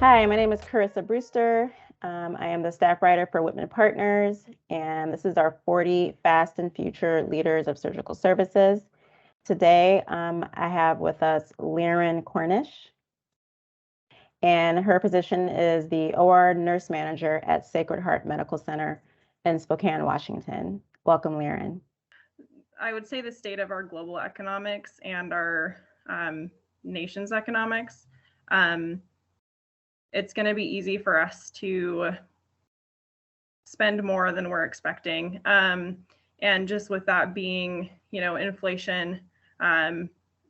Hi, my name is Carissa Brewster. I am the staff writer for Whitman Partners, and this is our 40 Fast and Future Leaders of Surgical Services. Today, I have with us Leiran Cornish, and her position is the OR Nurse Manager at Sacred Heart Medical Center in Spokane, Washington. Welcome, Leiran. I would say the state of our global economics and our nation's economics, it's going to be easy for us to spend more than we're expecting. And just with that being, inflation,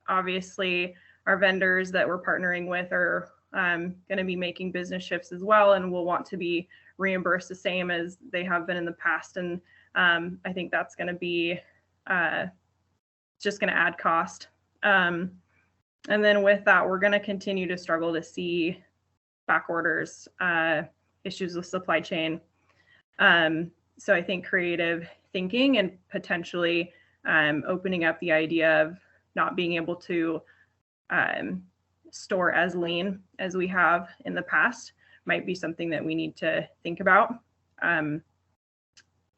obviously our vendors that we're partnering with are going to be making business shifts as well, and will want to be reimbursed the same as they have been in the past. And I think that's going to be just going to add cost. And then with that, we're going to continue to struggle to see back orders, issues with supply chain. So I think creative thinking and potentially opening up the idea of not being able to store as lean as we have in the past might be something that we need to think about. And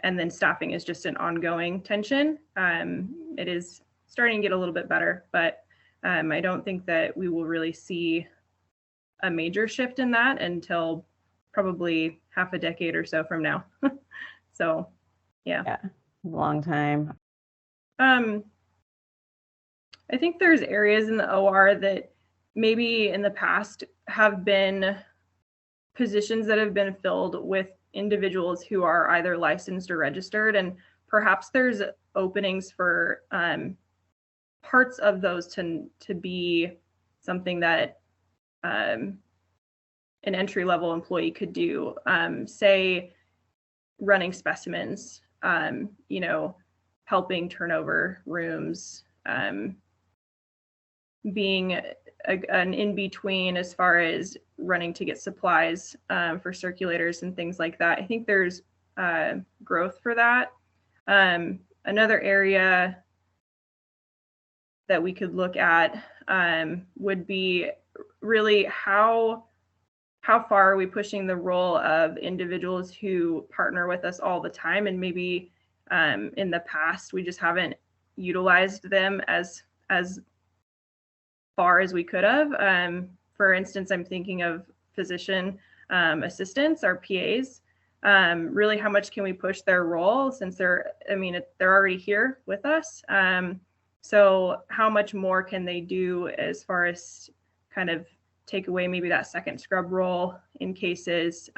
then staffing is just an ongoing tension. It is starting to get a little bit better, but I don't think that we will really see a major shift in that until probably half a decade or so from now. So, yeah, long time. I think there's areas in the OR that maybe in the past have been positions that have been filled with individuals who are either licensed or registered, and perhaps there's openings for parts of those to be something that an entry-level employee could do, say running specimens, helping turn over rooms, being an in-between as far as running to get supplies for circulators and things like that. I think there's growth for that. Another area that we could look at would be really how far are we pushing the role of individuals who partner with us all the time, and maybe in the past we just haven't utilized them as far as we could have. For instance, I'm thinking of physician assistants, our PAs. Really, how much can we push their role since they're already here with us? So how much more can they do as far as kind of take away maybe that second scrub role in cases,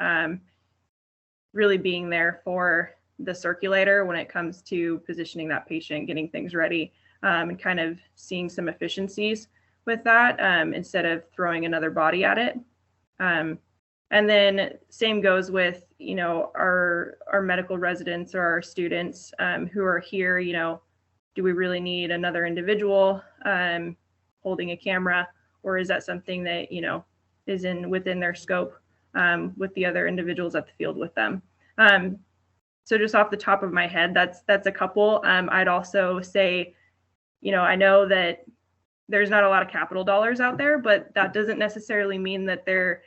really being there for the circulator when it comes to positioning that patient, getting things ready, and kind of seeing some efficiencies with that instead of throwing another body at it. And then same goes with, our medical residents or our students who are here. Do we really need another individual holding a camera, or is that something that, is within their scope with the other individuals at the field with them? So just off the top of my head, that's a couple. I'd also say, I know that there's not a lot of capital dollars out there, but that doesn't necessarily mean that there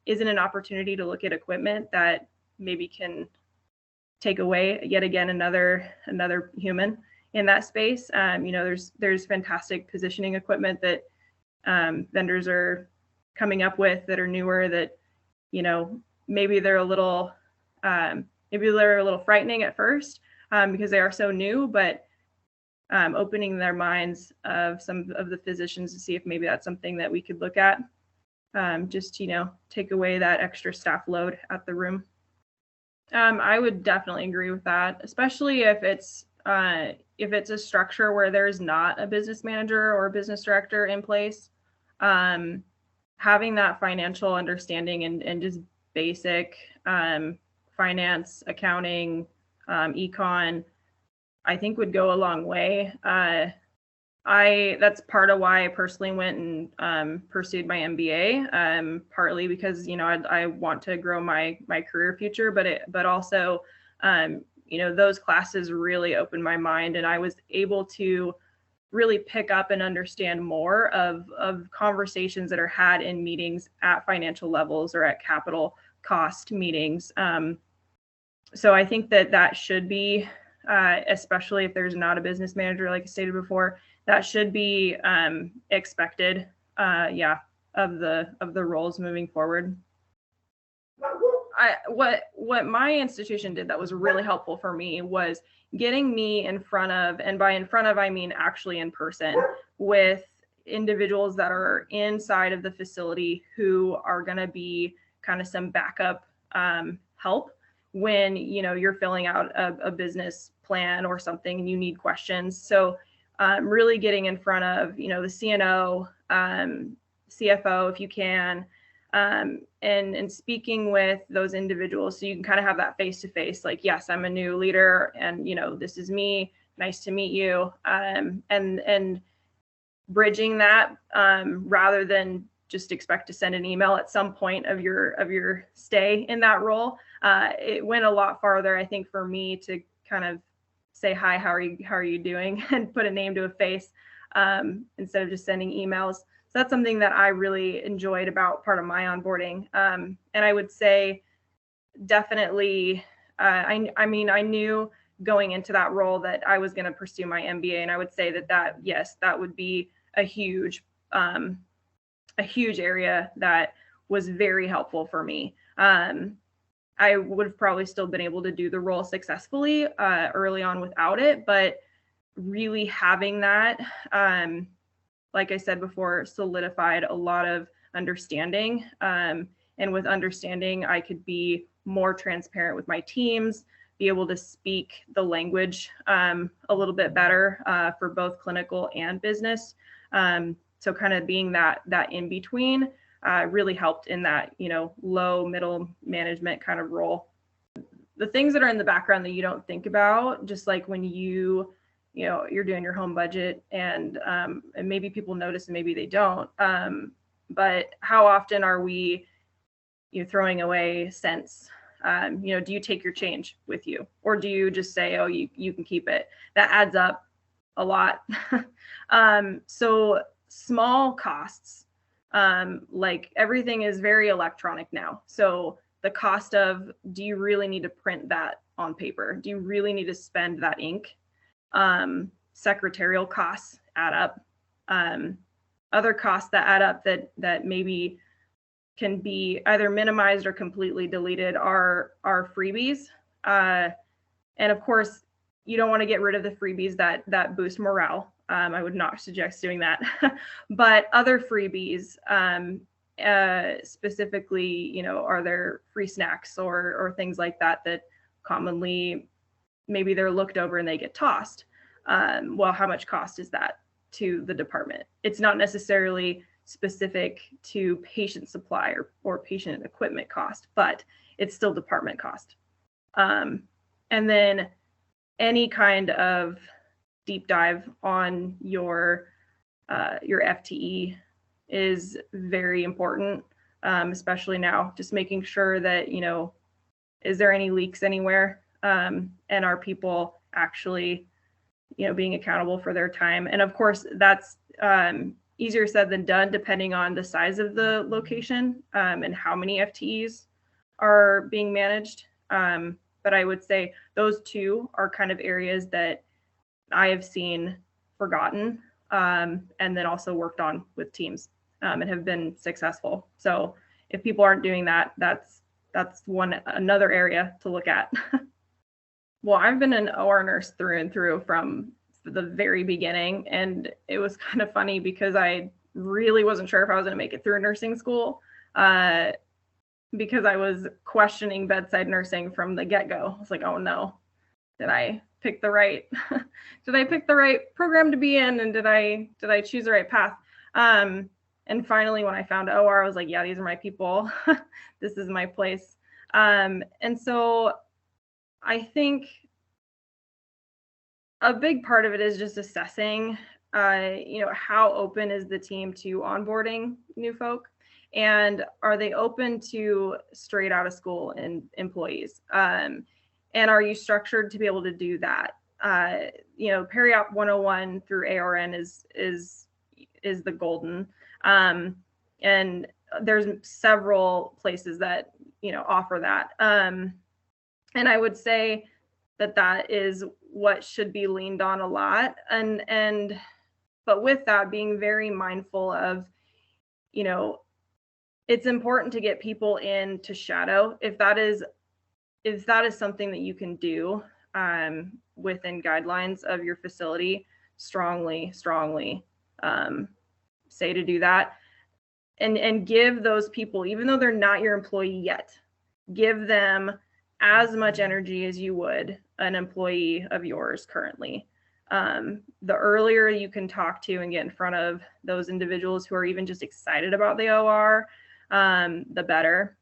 isn't an opportunity to look at equipment that maybe can take away yet again another human in that space. There's fantastic positioning equipment that vendors are coming up with that are newer that, maybe they're a little frightening at first because they are so new, but opening their minds of some of the physicians to see if maybe that's something that we could look at, just take away that extra staff load at the room. I would definitely agree with that, especially if it's a structure where there's not a business manager or a business director in place. Having that financial understanding and just basic finance, accounting, econ, I think would go a long way. That's part of why I personally went and pursued my MBA, partly because I want to grow my career future, but also those classes really opened my mind, and I was able to really pick up and understand more of conversations that are had in meetings at financial levels or at capital cost meetings. So I think that should be, especially if there's not a business manager, like I stated before, that should be expected, of the roles moving forward. What my institution did that was really helpful for me was getting me in front of, and by in front of I mean actually in person, with individuals that are inside of the facility who are going to be kind of some backup help when you're filling out a business plan or something and you need questions. So really getting in front of the CNO, CFO if you can, and speaking with those individuals so you can kind of have that face-to-face, like, yes, I'm a new leader and this is me, nice to meet you, and bridging that rather than just expect to send an email at some point of your stay in that role. It went a lot farther, I think, for me to kind of say, hi, how are you doing, and put a name to a face instead of just sending emails. So that's something that I really enjoyed about part of my onboarding. And I would say definitely, I knew going into that role that I was going to pursue my MBA, and I would say that yes, that would be a huge area that was very helpful for me. I would have probably still been able to do the role successfully early on without it, but really having that, like I said before, solidified a lot of understanding. And with understanding, I could be more transparent with my teams, be able to speak the language a little bit better for both clinical and business. So kind of being that in between really helped in that, low middle management kind of role. The things that are in the background that you don't think about, just like when you're doing your home budget and maybe people notice and maybe they don't. But how often are we throwing away cents? Do you take your change with you, or do you just say, oh, you can keep it? That adds up a lot. So small costs, like everything is very electronic now. So the cost of, do you really need to print that on paper? Do you really need to spend that ink? Secretarial costs add up. Other costs that add up that maybe can be either minimized or completely deleted are freebies. And of course, you don't want to get rid of the freebies that boost morale. I would not suggest doing that. But other freebies, specifically, are there free snacks or things like that commonly maybe they're looked over and they get tossed. Well, how much cost is that to the department? It's not necessarily specific to patient supply or patient equipment cost, but it's still department cost. And then any kind of deep dive on your FTE is very important, especially now, just making sure that, is there any leaks anywhere? And are people actually, being accountable for their time? And of course, that's easier said than done, depending on the size of the location and how many FTEs are being managed. But I would say those two are kind of areas that I have seen forgotten and then also worked on with teams and have been successful. So if people aren't doing that, that's another area to look at. Well, I've been an OR nurse through and through from the very beginning, and it was kind of funny because I really wasn't sure if I was going to make it through nursing school because I was questioning bedside nursing from the get-go. I was like, oh no, did I pick the right program to be in, and did I choose the right path? And finally, when I found OR, I was like, yeah, these are my people. This is my place. And so I think a big part of it is just assessing, how open is the team to onboarding new folk, and are they open to straight out of school and employees? And are you structured to be able to do that? Peri-Op 101 through ARN is the golden. And there's several places that, offer that. And I would say that is what should be leaned on a lot. But with that, being very mindful of, it's important to get people in to shadow if that is something that you can do within guidelines of your facility. Strongly say to do that, and give those people, even though they're not your employee yet, give them as much energy as you would an employee of yours currently. The earlier you can talk to and get in front of those individuals who are even just excited about the OR, the better.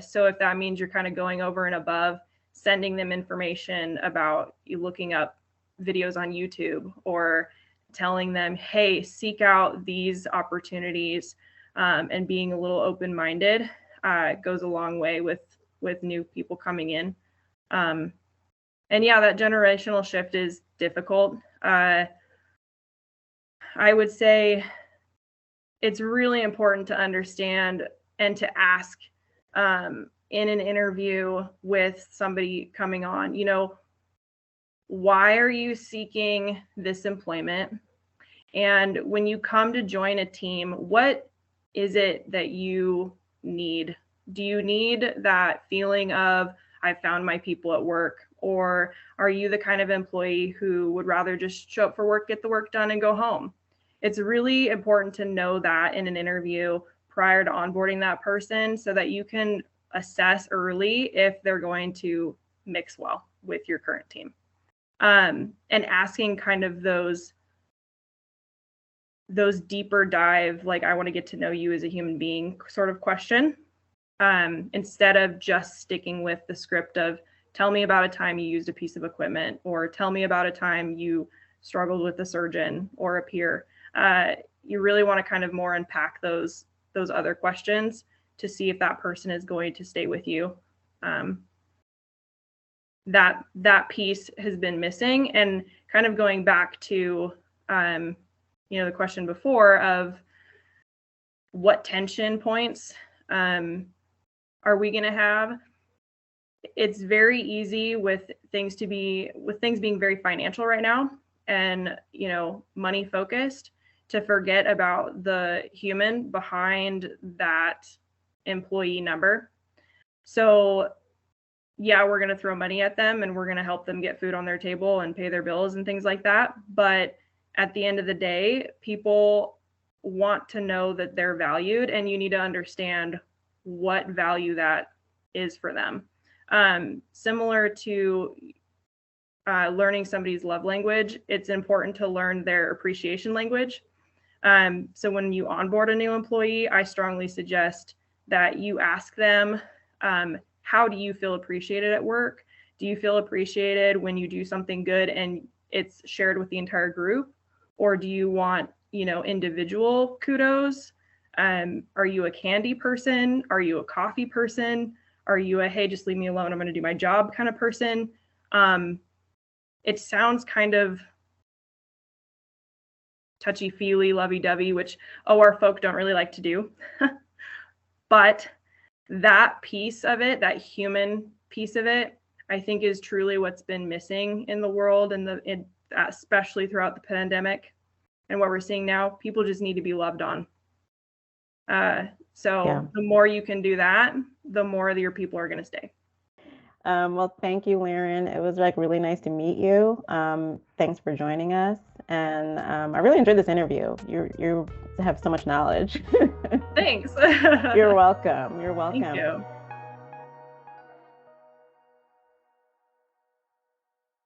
So if that means you're kind of going over and above, sending them information about you looking up videos on YouTube, or telling them, hey, seek out these opportunities, and being a little open-minded goes a long way with new people coming in. And yeah, that generational shift is difficult. I would say it's really important to understand and to ask in an interview with somebody coming on, why are you seeking this employment? And when you come to join a team, what is it that you need? Do you need that feeling of, I found my people at work? Or are you the kind of employee who would rather just show up for work, get the work done, and go home? It's really important to know that in an interview prior to onboarding that person, so that you can assess early if they're going to mix well with your current team. And asking kind of those deeper dive, like, I want to get to know you as a human being sort of question, instead of just sticking with the script of, tell me about a time you used a piece of equipment, or tell me about a time you struggled with a surgeon or a peer. You really want to kind of more unpack those other questions to see if that person is going to stay with you. That piece has been missing. And kind of going back to the question before of what tension points are we going to have? It's very easy with things being very financial right now, and money focused, to forget about the human behind that employee number. So yeah, we're going to throw money at them, and we're going to help them get food on their table and pay their bills and things like that. But at the end of the day, people want to know that they're valued, and you need to understand what value that is for them. Similar to learning somebody's love language, it's important to learn their appreciation language. So when you onboard a new employee, I strongly suggest that you ask them, how do you feel appreciated at work? Do you feel appreciated when you do something good and it's shared with the entire group? Or do you want, individual kudos? Are you a candy person? Are you a coffee person? Are you a, hey, just leave me alone, I'm going to do my job kind of person? It sounds kind of touchy-feely, lovey-dovey, which OR folk don't really like to do. But that piece of it, that human piece of it, I think is truly what's been missing in the world, and especially throughout the pandemic and what we're seeing now. People just need to be loved on. The more you can do that, the more your people are going to stay. Well, thank you, Leiran. It was really nice to meet you. Thanks for joining us. And I really enjoyed this interview. You have so much knowledge. Thanks. You're welcome. You're welcome. Thank you.